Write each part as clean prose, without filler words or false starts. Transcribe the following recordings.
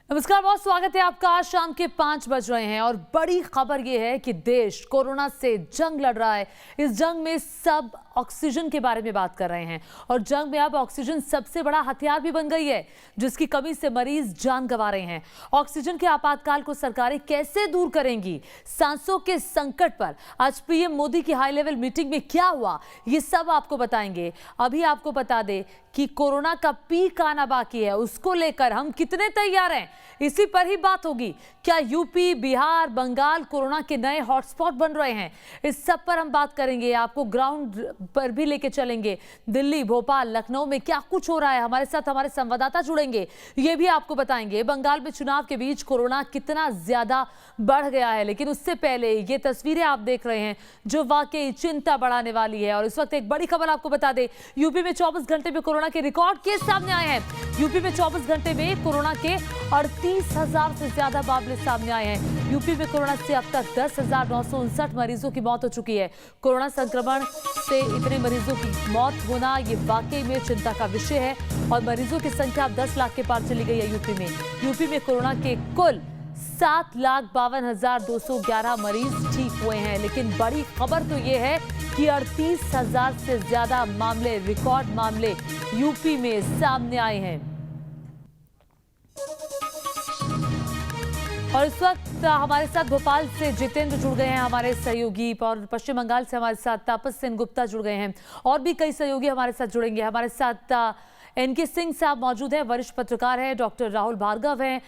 नमस्कार, बहुत स्वागत है आपका। आज शाम के 5 बज रहे हैं और बड़ी खबर यह है कि देश कोरोना से जंग लड़ रहा है। इस जंग में सब ऑक्सीजन के बारे में बात कर रहे हैं और जंग में अब ऑक्सीजन सबसे बड़ा हथियार भी बन गई है, जिसकी कमी से मरीज जान गंवा रहे हैं। ऑक्सीजन के आपातकाल को सरकारें कैसे दूर करेंगी? सांसों के संकट पर आज पीएम मोदी की हाई लेवल मीटिंग में क्या हुआ, ये सब आपको बताएंगे। अभी आपको बता दें कि कोरोना का पीक आना बाकी है, उसको लेकर हम कितने तैयार हैं, इसी पर ही बात होगी। क्या यूपी, बिहार, बंगाल कोरोना के नए हॉटस्पॉट बन रहे हैं? इस सब पर हम बात करेंगे, आपको ग्राउंड पर भी लेके चलेंगे। दिल्ली, भोपाल, लखनऊ में क्या कुछ हो रहा है, हमारे साथ हमारे संवाददाता जुड़ेंगे, ये भी आपको बताएंगे। बंगाल में चुनाव के बीच कोरोना कितना ज्यादा बढ़ गया है, लेकिन उससे पहले ये तस्वीरें आप देख रहे हैं जो वाकई चिंता बढ़ाने वाली है। और इस वक्त एक बड़ी खबर आपको बता दें, यूपी में 24 घंटे में कोरोना के रिकॉर्ड केस सामने आए हैं। यूपी में 24 घंटे में कोरोना के 38,000 से ज्यादा मामले सामने आए हैं। यूपी में कोरोना से अब तक 10,959 मरीजों की मौत हो चुकी है। कोरोना संक्रमण से इतने मरीजों की मौत होना ये वाकई में चिंता का विषय है और मरीजों की संख्या अब 10 लाख के पार चली गई है। यूपी में कोरोना के कुल 7,52,211 मरीज ठीक हुए हैं, लेकिन बड़ी खबर तो ये है कि 38,000 से ज्यादा मामले, रिकॉर्ड मामले यूपी में सामने आए हैं। और इस वक्त हमारे साथ भोपाल से जितेंद्र जुड़ गए हैं, हमारे सहयोगी, और पश्चिम बंगाल से हमारे साथ तापस सेन गुप्ता जुड़ गए हैं और भी कई सहयोगी हमारे साथ जुड़ेंगे। हमारे साथ एनके सिंह साहब मौजूद हैं, वरिष्ठ पत्रकार हैं। डॉक्टर राहुल भार्गव हैं,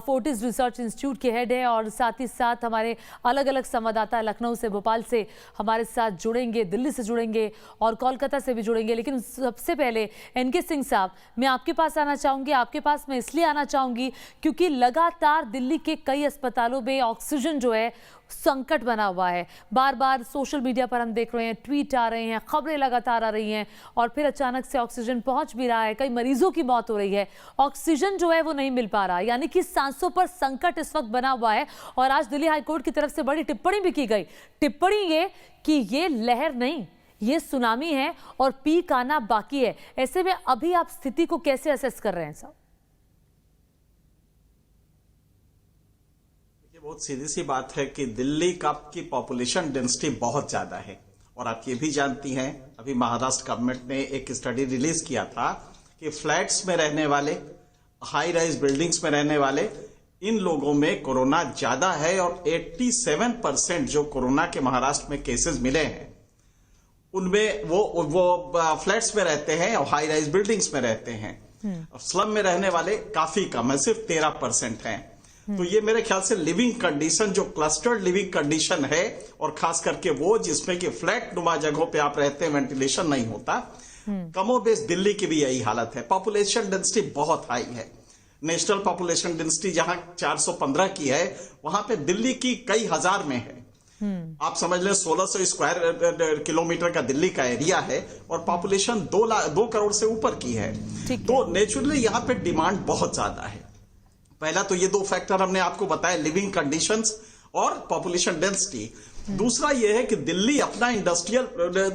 फोर्टिस रिसर्च इंस्टीट्यूट के हेड हैं और साथ ही साथ हमारे अलग अलग संवाददाता लखनऊ से, भोपाल से हमारे साथ जुड़ेंगे, दिल्ली से जुड़ेंगे और कोलकाता से भी जुड़ेंगे। लेकिन सबसे पहले एनके सिंह साहब, मैं आपके पास आना चाहूँगी। आपके पास मैं इसलिए आना चाहूँगी क्योंकि लगातार दिल्ली के कई अस्पतालों में ऑक्सीजन जो है संकट बना हुआ है। बार बार सोशल मीडिया पर हम देख रहे हैं, ट्वीट आ रहे हैं, खबरें लगातार आ रही हैं और फिर अचानक से ऑक्सीजन पहुंच भी रहा है, कई मरीजों की मौत हो रही है, ऑक्सीजन जो है वो नहीं मिल पा रहा, यानी कि सांसों पर संकट इस वक्त बना हुआ है। और आज दिल्ली हाईकोर्ट की तरफ से बड़ी टिप्पणी भी की गई। टिप्पणी ये कि ये लहर नहीं, ये सुनामी है और पीक आना बाकी है। ऐसे में अभी आप स्थिति को कैसे असेस कर रहे हैं साहब? बहुत सीधी सी बात है कि दिल्ली की पॉपुलेशन डेंसिटी बहुत ज्यादा है और आप ये भी जानती हैं, अभी महाराष्ट्र गवर्नमेंट ने एक स्टडी रिलीज किया था कि फ्लैट्स में रहने वाले, हाई राइज बिल्डिंग्स में रहने वाले, इन लोगों में कोरोना ज्यादा है और 87% जो कोरोना के महाराष्ट्र में केसेस मिले हैं उनमें वो फ्लैट्स में रहते हैं और हाई राइज बिल्डिंग्स में रहते हैं। स्लम में रहने वाले काफी कम है, सिर्फ 13% हैं। तो ये मेरे ख्याल से लिविंग कंडीशन, जो क्लस्टर्ड लिविंग कंडीशन है और खास करके वो जिसमें कि फ्लैट नुमा जगहों पे आप रहते हैं, वेंटिलेशन नहीं होता, कमोबेश दिल्ली की भी यही हालत है। पॉपुलेशन डेंसिटी बहुत हाई है। नेशनल पॉपुलेशन डेंसिटी जहां 415 की है, वहां पे दिल्ली की कई हजार में है। आप समझ लें 1600 स्क्वायर किलोमीटर का दिल्ली का एरिया है और पॉपुलेशन 2 करोड़ से ऊपर की है। तो नेचुरली यहाँ पे डिमांड बहुत ज्यादा है। पहला तो ये 2 फैक्टर हमने आपको बताया, लिविंग कंडीशंस और पॉपुलेशन डेंसिटी। दूसरा ये है कि दिल्ली अपना इंडस्ट्रियल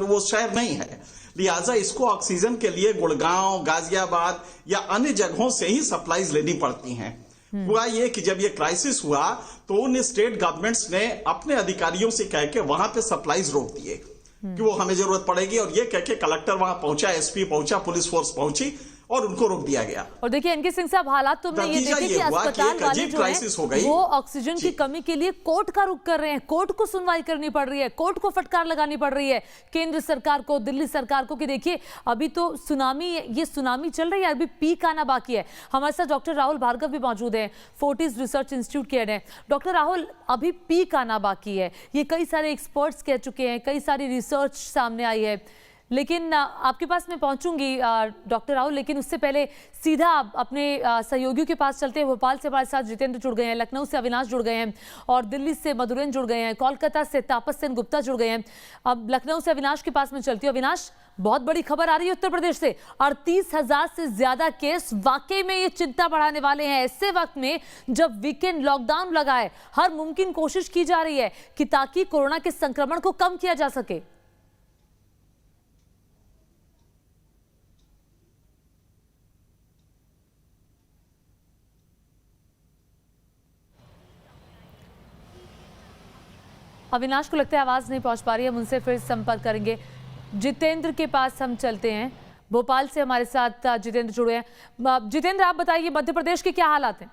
वो शहर नहीं है, लिहाजा इसको ऑक्सीजन के लिए गुड़गांव, गाजियाबाद या अन्य जगहों से ही सप्लाईज लेनी पड़ती हैं। हुआ ये कि जब ये क्राइसिस हुआ तो उन स्टेट गवर्नमेंट्स ने अपने अधिकारियों से कह के वहां पे सप्लाईज रोक दिए कि वो हमें जरूरत पड़ेगी, और ये कह के कलेक्टर वहां पहुंचा, एसपी पहुंचा, पुलिस फोर्स पहुंची और उनको रोक दिया गया। और देखिए एनके सिंह साहब, हालात तो हमने ये देखे कि अस्पताल वाले जो है वो ऑक्सीजन की कमी के लिए कोर्ट का रुख कर रहे हैं। कोर्ट को सुनवाई करनी पड़ रही है, कोर्ट को फटकार लगानी पड़ रही है केंद्र सरकार को, दिल्ली सरकार को कि देखिए अभी तो ये सुनामी चल रही है, अभी पीक आना बाकी है। हमारे साथ डॉक्टर राहुल भार्गव भी मौजूद हैं, फोर्टिस रिसर्च इंस्टीट्यूट के हेड हैं। डॉक्टर राहुल, अभी पीक आना बाकी है, ये कई सारे एक्सपर्ट्स कह चुके हैं, कई सारी रिसर्च सामने आई है, लेकिन आपके पास मैं पहुंचूंगी डॉक्टर राहुल, लेकिन उससे पहले सीधा अपने सहयोगियों के पास चलते हैं। भोपाल से हमारे साथ जितेंद्र जुड़ गए हैं, लखनऊ से अविनाश जुड़ गए हैं और दिल्ली से मधुरेन जुड़ गए हैं, कोलकाता से तापस सेन गुप्ता जुड़ गए हैं। अब लखनऊ से अविनाश के पास में चलती हूँ। अविनाश, बहुत बड़ी खबर आ रही है उत्तर प्रदेश से, 38,000 से ज्यादा केस। वाकई में ये चिंता बढ़ाने वाले हैं ऐसे वक्त में जब वीकेंड लॉकडाउन लगा है। हर मुमकिन कोशिश की जा रही है कि ताकि कोरोना के संक्रमण को कम किया जा सके। अविनाश को लगता है आवाज नहीं पहुंच पा रही है, हम उनसे फिर संपर्क करेंगे। जितेंद्र के पास हम चलते हैं, भोपाल से हमारे साथ जितेंद्र जुड़े हैं। जितेंद्र, आप बताइए मध्य प्रदेश के क्या हालात हैं?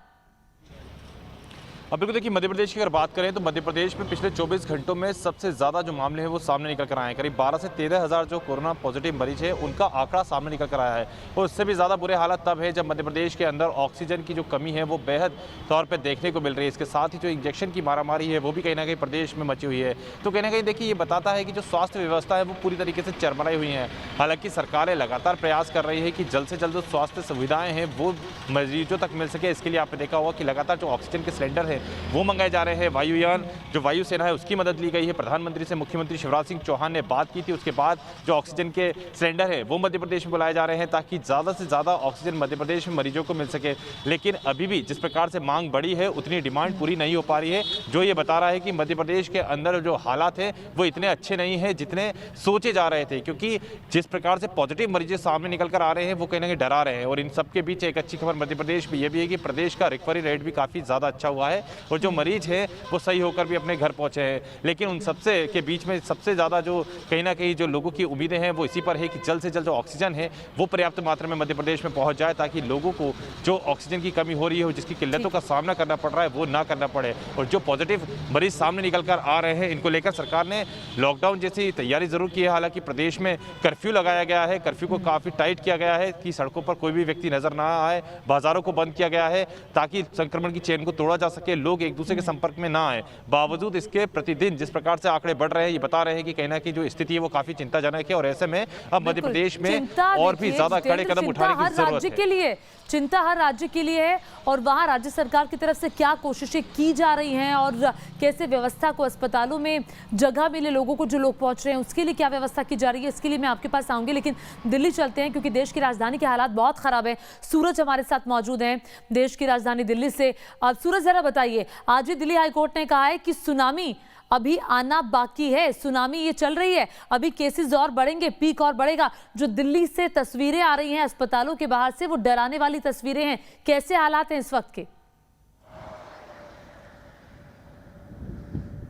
अब बिल्कुल देखिए, मध्य प्रदेश की अगर बात करें तो मध्य प्रदेश में पिछले 24 घंटों में सबसे ज़्यादा जो मामले हैं वो सामने निकल कर आए हैं। करीब 12 से 13 हज़ार जो कोरोना पॉजिटिव मरीज है उनका आंकड़ा सामने निकल कर आया है। और उससे भी ज़्यादा बुरे हालात तब है जब मध्य प्रदेश के अंदर ऑक्सीजन की जो कमी है वो बेहद तौर पर देखने को मिल रही है। इसके साथ ही जो इंजेक्शन की मारामारी है वो भी कहीं ना कहीं प्रदेश में मची हुई है। तो कहीं ना कहीं देखिए, ये बताता है कि जो स्वास्थ्य व्यवस्था है वो पूरी तरीके से चरमराई हुई है। हालांकि सरकारें लगातार प्रयास कर रही है कि जल्द से जल्द जो स्वास्थ्य सुविधाएं हैं वो मरीजों तक मिल सके। इसके लिए आपने देखा होगा कि लगातार जो ऑक्सीजन के सिलेंडर है वो मंगाए रहे हैं। वायुयान जो वायुसेना है उसकी मदद ली गई है। प्रधानमंत्री से मुख्यमंत्री शिवराज सिंह चौहान ने बात की थी। उसके बाद जो ऑक्सीजन के सिलेंडर है वो मध्य प्रदेश में बुलाए जा रहे हैं ताकि ज़्यादा से ज़्यादा ऑक्सीजन मध्य प्रदेश में मरीजों को मिल सके। लेकिन अभी भी जिस प्रकार से मांग बढ़ी है उतनी डिमांड पूरी नहीं हो पा रही है, जो ये बता रहा है कि मध्य प्रदेश के अंदर जो हालात हैं वो इतने अच्छे नहीं हैं जितने सोचे जा रहे थे। क्योंकि जिस प्रकार से पॉजिटिव मरीज सामने निकल कर आ रहे हैं वो कहीं ना कहीं डरा रहे हैं। और इन सबके बीच एक अच्छी खबर मध्य प्रदेश में ये भी है कि प्रदेश का रिकवरी रेट भी काफ़ी ज़्यादा अच्छा हुआ है और जो मरीज है वो सही होकर भी अपने घर पहुंचे हैं। लेकिन उन सबसे के बीच में सबसे ज़्यादा जो कहीं ना कहीं जो लोगों की उम्मीदें हैं वो इसी पर है कि जल्द से जल्द जो ऑक्सीजन है वो पर्याप्त मात्रा में मध्य प्रदेश में पहुंच जाए ताकि लोगों को जो ऑक्सीजन की कमी हो रही है, जिसकी किल्लतों का सामना करना पड़ रहा है, वो ना करना पड़े। और जो पॉजिटिव मरीज सामने निकल कर आ रहे हैं इनको लेकर सरकार ने लॉकडाउन जैसी तैयारी जरूर की है। हालांकि प्रदेश में कर्फ्यू लगाया गया है, कर्फ्यू को काफ़ी टाइट किया गया है कि सड़कों पर कोई भी व्यक्ति नजर ना आए। बाजारों को बंद किया गया है ताकि संक्रमण की चेन को तोड़ा जा सके, लोग एक दूसरे के संपर्क में ना आए। बावजूद इसके प्रतिदिन जिस प्रकार से आंकड़े बढ़ रहे हैं ये बता रहे हैं कि कहीं ना कहीं जो स्थिति है वो काफी चिंताजनक है। और ऐसे में अब मध्य प्रदेश में और भी ज्यादा कड़े कदम उठाने की जरूरत है। चिंता हर राज्य के लिए है और वहां राज्य सरकार की तरफ से क्या कोशिशें की जा रही हैं और कैसे व्यवस्था को, अस्पतालों में जगह मिले लोगों को, जो लोग पहुंच रहे हैं उसके लिए क्या व्यवस्था की जा रही है, इसके लिए मैं आपके पास आऊंगी। लेकिन दिल्ली चलते हैं क्योंकि देश की राजधानी के हालात बहुत खराब है। सूरज हमारे साथ मौजूद हैं देश की राजधानी दिल्ली से। अब सूरज, जरा बताइए, आज ही दिल्ली हाईकोर्ट ने कहा है कि सुनामी अभी आना बाकी है। सुनामी ये चल रही है, अभी केसेस और बढ़ेंगे, पीक और बढ़ेगा। जो दिल्ली से तस्वीरें आ रही हैं अस्पतालों के बाहर से वो डराने वाली तस्वीरें हैं। कैसे हालात हैं इस वक्त के?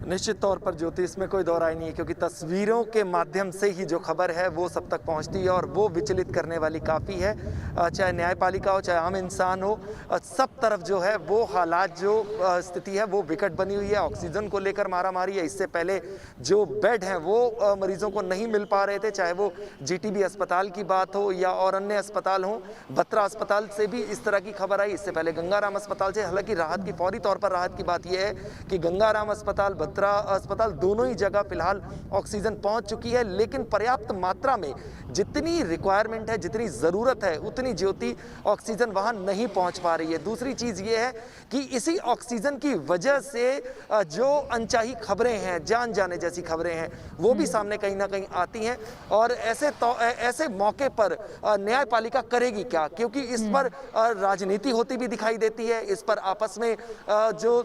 निश्चित तौर पर ज्योति, इसमें कोई दो राय नहीं है क्योंकि तस्वीरों के माध्यम से ही जो खबर है वो सब तक पहुंचती है और वो विचलित करने वाली काफ़ी है। चाहे न्यायपालिका हो, चाहे आम इंसान हो, सब तरफ जो है वो हालात, जो स्थिति है वो विकट बनी हुई है। ऑक्सीजन को लेकर मारामारी है। इससे पहले जो बेड हैं वो मरीजों को नहीं मिल पा रहे थे, चाहे वो GTB अस्पताल की बात हो या और अन्य अस्पताल हो। बत्रा अस्पताल से भी इस तरह की खबर आई, इससे पहले गंगाराम अस्पताल से। हालांकि राहत की, फौरी तौर पर राहत की बात यह है कि गंगाराम अस्पताल, बत्रा अस्पताल, दोनों ही जगह फिलहाल ऑक्सीजन पहुंच चुकी है। लेकिन पर्याप्त मात्रा में जितनी रिक्वायरमेंट है, जितनी ज़रूरत है, उतनी ज्योति ऑक्सीजन वहां नहीं पहुंच पा रही है। दूसरी चीज़ ये है कि इसी ऑक्सीजन की वजह से जो अनचाही खबरें हैं, जान जाने जैसी खबरें हैं, वो भी सामने कहीं ना कहीं आती हैं। और ऐसे मौके पर न्यायपालिका करेगी क्या, क्योंकि इस पर राजनीति होती भी दिखाई देती है, इस पर आपस में जो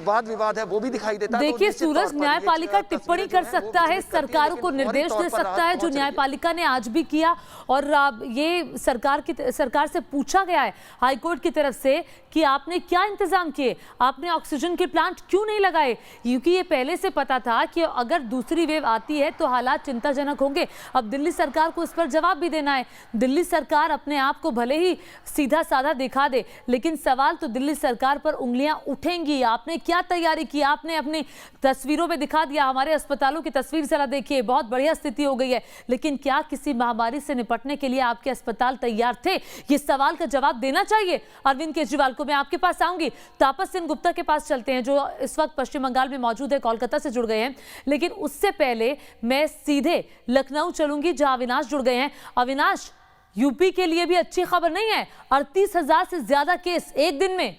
वाद विवाद है वो भी दिखाई देता है। देखिए सूरज, न्यायपालिका टिप्पणी कर सकता है, सरकारों को निर्देश दे सकता है, जो न्यायपालिका ने आज भी किया। और ये सरकार से पूछा गया है हाईकोर्ट की तरफ से कि आपने क्या इंतजाम किए, आपने ऑक्सीजन के प्लांट क्यों नहीं लगाए, क्योंकि ये पहले से पता था कि अगर दूसरी वेव आती है तो हालात चिंताजनक होंगे। अब दिल्ली सरकार को इस पर जवाब भी देना है। दिल्ली सरकार अपने आप को भले ही सीधा साधा दिखा दे, लेकिन सवाल तो दिल्ली सरकार पर उंगलियां उठेंगी। आपने क्या तैयारी की? आपने अपनी तस्वीरों में दिखा दिया, हमारे अस्पतालों की तस्वीर जरा देखिए, बहुत बढ़िया स्थिति हो गई है। लेकिन क्या किसी महामारी से निपटने के लिए आपके अस्पताल तैयार थे? ये सवाल का जवाब देना चाहिए अरविंद केजरीवाल को। मैं आपके पास आऊंगी, तापस सिंह गुप्ता के पास चलते हैं जो इस वक्त पश्चिम बंगाल में मौजूद है, कोलकाता से जुड़ गए हैं। लेकिन उससे पहले मैं सीधे लखनऊ चलूंगी जहां अविनाश जुड़ गए हैं। अविनाश, यूपी के लिए भी अच्छी खबर नहीं है, 38,000 से ज्यादा केस एक दिन में।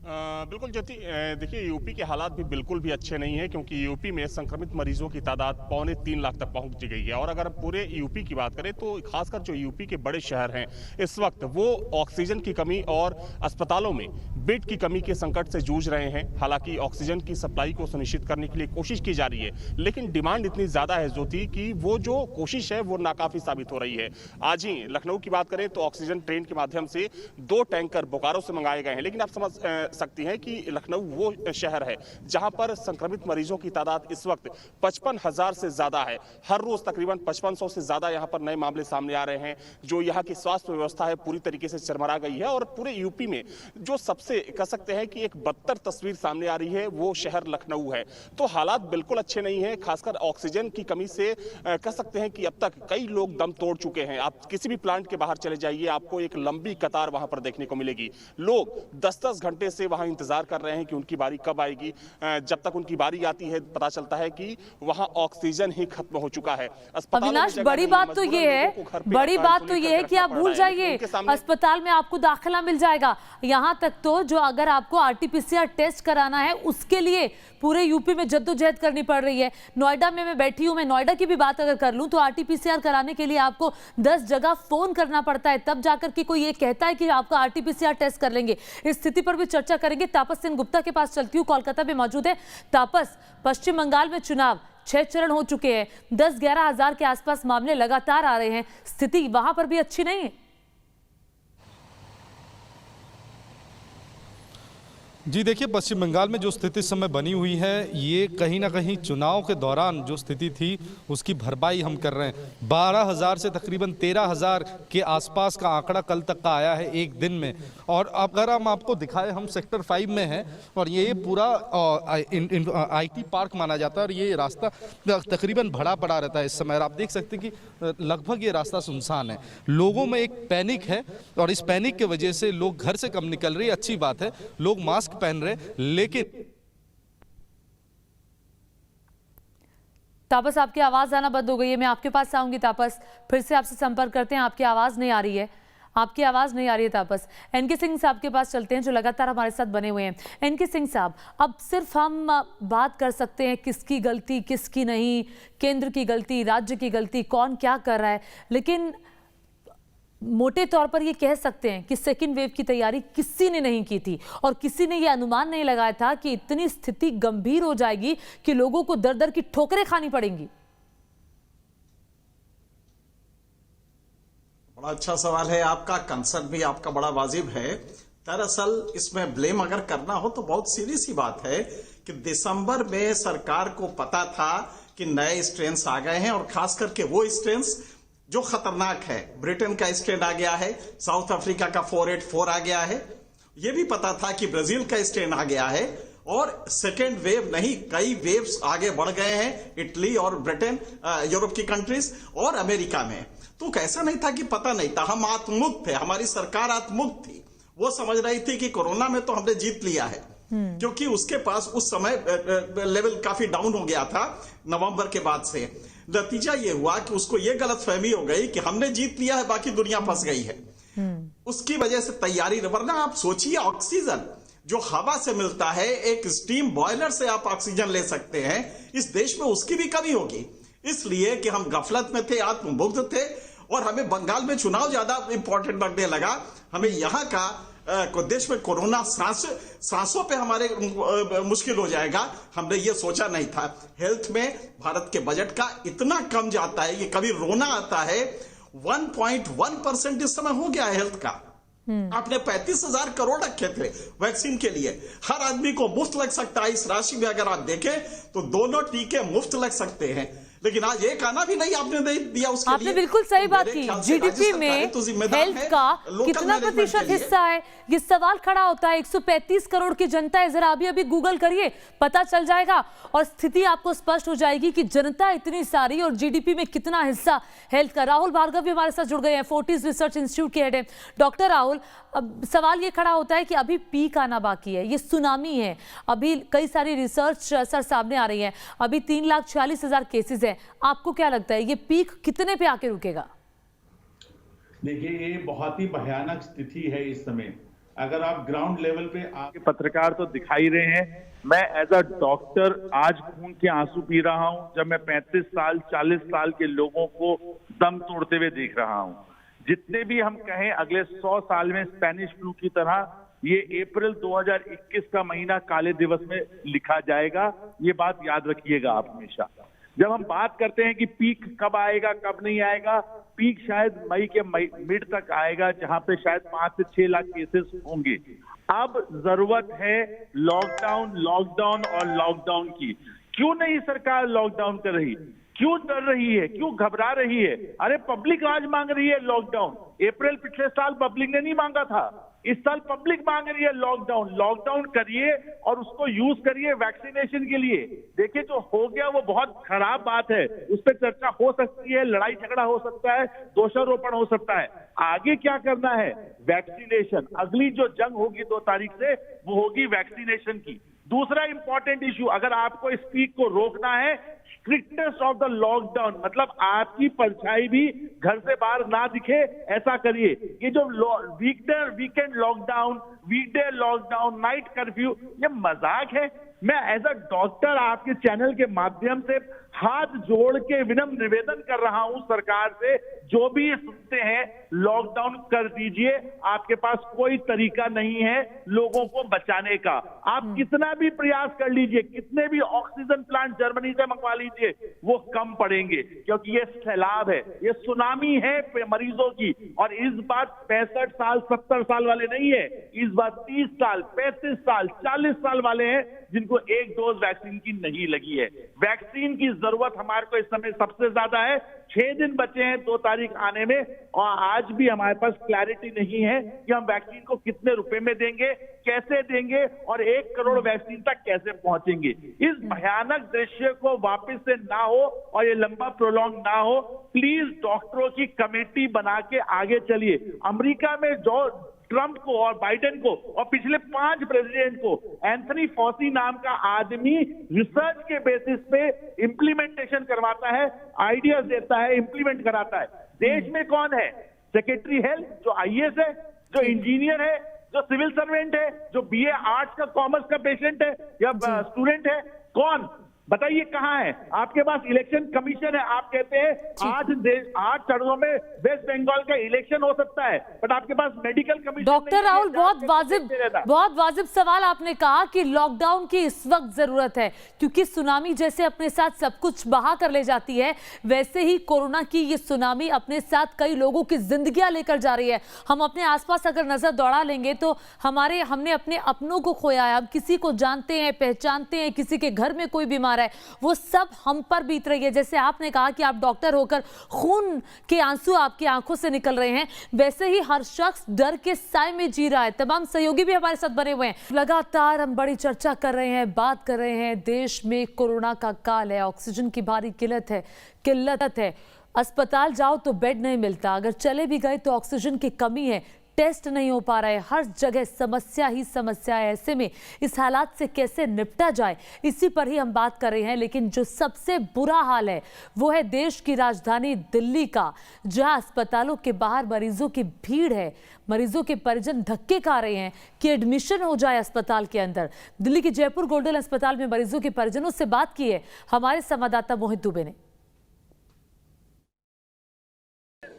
बिल्कुल ज्योति, देखिए यूपी के हालात भी बिल्कुल भी अच्छे नहीं है क्योंकि यूपी में संक्रमित मरीजों की तादाद 2.25 लाख तक पहुंच गई है। और अगर पूरे यूपी की बात करें तो खासकर जो यूपी के बड़े शहर हैं इस वक्त वो ऑक्सीजन की कमी और अस्पतालों में बेड की कमी के संकट से जूझ रहे हैं। हालांकि ऑक्सीजन की सप्लाई को सुनिश्चित करने के लिए कोशिश की जा रही है, लेकिन डिमांड इतनी ज़्यादा है ज्योति कि वो जो कोशिश है वो नाकाफी साबित हो रही है। आज ही लखनऊ की बात करें तो ऑक्सीजन ट्रेन के माध्यम से 2 टैंकर बोकारो से मंगाए गए हैं। लेकिन आप सकती हैं कि लखनऊ वो शहर है जहां पर संक्रमित मरीजों की तादाद इस वक्त 55,000 से ज्यादा है। हर रोज तकरीबन 5500 से ज्यादा यहां पर नए मामले सामने आ रहे हैं। जो यहाँ की स्वास्थ्य व्यवस्था है पूरी तरीके से चरमरा गई है और पूरे यूपी में जो सबसे कह सकते हैं कि एक बदतर तस्वीर सामने आ रही है वो शहर लखनऊ है। तो हालात बिल्कुल अच्छे नहीं है, खासकर ऑक्सीजन की कमी से कह सकते हैं कि अब तक कई लोग दम तोड़ चुके हैं। आप किसी भी प्लांट के बाहर चले जाइए, आपको एक लंबी कतार वहां पर देखने को मिलेगी। लोग 10-10 घंटे से वहां इंतजार कर रहे हैं कि उनकी बारी कब आएगी। जब तक उनकी बारी आती है पता चलता है कि वहां ऑक्सीजन ही खत्म हो चुका है। अविनाश, बड़ी बात तो ये है कि आप भूल जाइए अस्पताल में आपको दाखिला मिल जाएगा। यहाँ तक तो जो अगर आपको आरटीपीसीआर टेस्ट कराना है उसके लिए पूरे यूपी में जद्दोजहद करनी पड़ रही है। नोएडा में मैं बैठी हूँ, मैं नोएडा की भी बात अगर कर लूँ तो आरटीपीसीआर कराने के लिए आपको 10 जगह फोन करना पड़ता है, तब जाकर के कोई ये कहता है कि आपका आरटीपीसीआर टेस्ट कर लेंगे। इस स्थिति पर भी चर्चा करेंगे। तापस सिंह गुप्ता के पास चलती हूँ, कोलकाता में मौजूद है। तापस, पश्चिम बंगाल में चुनाव 6 चरण हो चुके हैं, 10-11 हजार के आसपास मामले लगातार आ रहे हैं, स्थिति वहां पर भी अच्छी नहीं है। जी देखिए, पश्चिम बंगाल में जो स्थिति इस समय बनी हुई है ये कहीं ना कहीं चुनाव के दौरान जो स्थिति थी उसकी भरपाई हम कर रहे हैं। 12,000 से तकरीबन 13,000 के आसपास का आंकड़ा कल तक का आया है एक दिन में। और अगर हम आपको दिखाएं, हम सेक्टर 5 में हैं और ये पूरा IT पार्क माना जाता है और ये रास्ता तकरीबन भरा पड़ा रहता है इस समय। आप देख सकते हैं कि लगभग ये रास्ता सुनसान है। लोगों में एक पैनिक है और इस पैनिक की वजह से लोग घर से कम निकल रहे हैं। अच्छी बात है, लोग मास्क पहन रहे, लेकिन तापस, आपकी आवाज आना बंद हो गई है। मैं आपके पास आऊंगी तापस, फिर से आपसे संपर्क करते हैं। आपकी आवाज नहीं आ रही है, आपकी आवाज नहीं आ रही है तापस। एनके सिंह साहब के पास चलते हैं जो लगातार हमारे साथ बने हुए हैं। एनके सिंह साहब, अब सिर्फ हम बात कर सकते हैं किसकी गलती किसकी नहीं, केंद्र की गलती, राज्य की गलती, कौन क्या कर रहा है, लेकिन मोटे तौर पर ये कह सकते हैं कि सेकेंड वेव की तैयारी किसी ने नहीं की थी और किसी ने ये अनुमान नहीं लगाया था कि इतनी स्थिति गंभीर हो जाएगी कि लोगों को दर दर की ठोकरें खानी पड़ेंगी। बड़ा अच्छा सवाल है आपका, कंसर्न भी आपका बड़ा वाजिब है। दरअसल इसमें ब्लेम अगर करना हो तो बहुत सीधी सी बात है कि दिसंबर में सरकार को पता था कि नए स्ट्रेन्स आ गए हैं और खास करके वो स्ट्रेन्स जो खतरनाक है। ब्रिटेन का स्ट्रेन आ गया है, साउथ अफ्रीका का 484 आ गया है, यह भी पता था कि ब्राजील का स्ट्रेन आ गया है और सेकेंड वेव नहीं कई वेव्स आगे बढ़ गए हैं इटली और ब्रिटेन, यूरोप की कंट्रीज और अमेरिका में। तो ऐसा नहीं था कि पता नहीं था, हम आत्ममुक्त थे, हमारी सरकार आत्ममुक्त थी। वो समझ रही थी कि कोरोना में तो हमने जीत लिया है, क्योंकि उसके पास उस समय लेवल काफी डाउन हो गया था नवंबर के बाद से। नतीजा ये हुआ कि उसको ये गलतफहमी हो गई कि हमने जीत लिया है, बाकी दुनिया फंस गई है। उसकी वजह से तैयारी, वरना आप सोचिए ऑक्सीजन जो हवा से मिलता है, एक स्टीम बॉयलर से आप ऑक्सीजन ले सकते हैं, इस देश में उसकी भी कमी होगी। इसलिए कि हम गफलत में थे, आत्ममुग्ध थे और हमें बंगाल में चुनाव ज्यादा इंपॉर्टेंट लगने लगा। हमें यहाँ का देश में कोरोना सांसों पे हमारे मुश्किल हो जाएगा, हमने ये सोचा नहीं था। हेल्थ में भारत के बजट का इतना कम जाता है, ये कभी रोना आता है। 1.1% इस समय हो गया है हेल्थ का। आपने 35,000 करोड़ रखे थे वैक्सीन के लिए, हर आदमी को मुफ्त लग सकता है। इस राशि में अगर आप देखें तो दोनों टीके मुफ्त लग सकते हैं, लेकिन आज एक आना भी नहीं आपने नहीं दिया उसके आपने लिए। बिल्कुल सही बात की। जीडीपी में हेल्थ का कितना प्रतिशत हिस्सा है, ये सवाल खड़ा होता है। 135 करोड़ की जनता है, जरा अभी अभी गूगल करिए, पता चल जाएगा और स्थिति आपको स्पष्ट हो जाएगी कि जनता इतनी सारी और जीडीपी में कितना हिस्सा हेल्थ का। राहुल भार्गव भी हमारे साथ जुड़ गए हैं, फोर्टिस रिसर्च इंस्टीट्यूट के हेड है। डॉक्टर राहुल, अब सवाल ये खड़ा होता है कि अभी पीक आना बाकी है, ये सुनामी है, अभी कई सारी रिसर्च सर सामने आ रही है, अभी 3,46,000 केसेस है। आपको क्या लगता है ये पीक कितने पे आके रुकेगा? देखिए, ये बहुत ही भयानक स्थिति है इस समय। अगर आप ग्राउंड लेवल पे आगे, पत्रकार तो दिखाई रहे हैं, मैं एज अ डॉक्टर आज खून के आंसू पी रहा हूं जब मैं 35 साल 40 साल के लोगों को दम तोड़ते हुए देख रहा हूं। जितने भी हम कहें अगले 100 साल में स्पेनिश फ्लू की तरह ये अप्रैल 2021 का महीना काले दिवस में लिखा जाएगा, ये बात याद रखिएगा आप हमेशा। जब हम बात करते हैं कि पीक कब आएगा कब नहीं आएगा, पीक शायद मई के मिड तक आएगा, जहां पे शायद 5 से 6 लाख केसेस होंगे। अब जरूरत है लॉकडाउन और लॉकडाउन की। क्यों नहीं सरकार लॉकडाउन कर रही? क्यों डर रही है? क्यों घबरा रही है? अरे पब्लिक आज मांग रही है लॉकडाउन। अप्रैल पिछले साल पब्लिक ने नहीं मांगा था, इस साल पब्लिक मांग रही है लॉकडाउन। लॉकडाउन करिए और उसको यूज करिए वैक्सीनेशन के लिए। देखिए जो हो गया वो बहुत खराब बात है, उस पर चर्चा हो सकती है, लड़ाई झगड़ा हो सकता है, दोषारोपण हो सकता है। आगे क्या करना है? वैक्सीनेशन। अगली जो जंग होगी 2 तारीख से वो होगी वैक्सीनेशन की। दूसरा इंपॉर्टेंट इश्यू, अगर आपको इस पीक को रोकना है, स्ट्रिक्टेस्ट ऑफ द लॉकडाउन, मतलब आपकी परछाई भी घर से बाहर ना दिखे, ऐसा करिए। ये जो वीकेंड लॉकडाउन, वीकडे लॉकडाउन, नाइट कर्फ्यू, ये मजाक है। मैं एज अ डॉक्टर आपके चैनल के माध्यम से हाथ जोड़ के विनम्र निवेदन कर रहा हूं सरकार से, जो भी ये सुनते हैं लॉकडाउन कर दीजिए। आपके पास कोई तरीका नहीं है लोगों को बचाने का। आप कितना भी प्रयास कर लीजिए, कितने भी ऑक्सीजन प्लांट जर्मनी से मंगवा लीजिए, वो कम पड़ेंगे, क्योंकि ये सैलाब है, ये सुनामी है मरीजों की। और इस बार 65 साल 70 साल वाले नहीं है, इस बार 30 साल 35 साल 40 साल वाले हैं जिनको 1 डोज वैक्सीन की नहीं लगी है। वैक्सीन की जरूरत हमारे को इस समय सबसे ज्यादा है। 6 दिन बचे हैं 2 तारीख आने में, और आज भी हमारे पास क्लैरिटी नहीं है कि हम वैक्सीन को कितने रुपए में देंगे, कैसे देंगे, और 1 करोड़ वैक्सीन तक कैसे पहुंचेंगे। इस भयानक दृश्य को वापस से ना हो और ये लंबा प्रोलॉन्ग ना हो। प्लीज डॉक्टरों की कमेटी बना के आगे चलिए। अमेरिका में जो ट्रंप को और बाइडेन को और पिछले 5 प्रेसिडेंट को, एंथनी फॉसी नाम का आदमी रिसर्च के बेसिस पे इंप्लीमेंटेशन करवाता है, आइडियाज देता है, इंप्लीमेंट कराता है। देश में कौन है? सेक्रेटरी हेल्थ जो IAS है, जो इंजीनियर है, जो सिविल सर्वेंट है, जो BA आर्ट्स का कॉमर्स का पेशेंट है या स्टूडेंट है, कौन? बताइए कहां है? आपके पास इलेक्शन कमीशन है, आप कहते हैं 8 चरणों में वेस्ट बंगाल का इलेक्शन हो सकता है, बट आपके पास मेडिकल कमीशन। डॉक्टर राहुल, बहुत वाजिब सवाल आपने कहा कि लॉकडाउन की इस वक्त जरूरत है, क्योंकि सुनामी जैसे अपने साथ सब कुछ बहा कर ले जाती है, वैसे ही कोरोना की ये सुनामी अपने साथ कई लोगों की जिंदगियां लेकर जा रही है। हम अपने आसपास अगर नजर दौड़ा लेंगे तो हमने अपने अपनों को खोया है, हम किसी को जानते हैं, पहचानते हैं, किसी के घर में कोई बीमार है, वो सब हम पर बीत रही है। जैसे आपने कहा कि आप डॉक्टर होकर खून के आंसू आपकी आंखों से निकल रहे हैं, वैसे ही हर शख्स डर के साए में जी रहा है। तमाम सहयोगी भी हमारे साथ बने हुए हैं। लगातार हम बड़ी चर्चा कर रहे हैं, बात कर रहे हैं। देश में कोरोना का काल है, ऑक्सीजन की भारी किल्लत है। अस्पताल जाओ तो बेड नहीं मिलता, अगर चले भी गए तो ऑक्सीजन की कमी है, टेस्ट नहीं हो पा रहा है, हर जगह समस्या ही समस्या है। ऐसे में इस हालात से कैसे निपटा जाए, इसी पर ही हम बात कर रहे हैं। लेकिन जो सबसे बुरा हाल है वो है देश की राजधानी दिल्ली का, जहां अस्पतालों के बाहर मरीजों की भीड़ है। मरीजों के परिजन धक्के खा रहे हैं कि एडमिशन हो जाए अस्पताल के अंदर। दिल्ली के जयपुर गोल्डन अस्पताल में मरीजों के परिजनों से बात की है हमारे संवाददाता मोहित दुबे ने।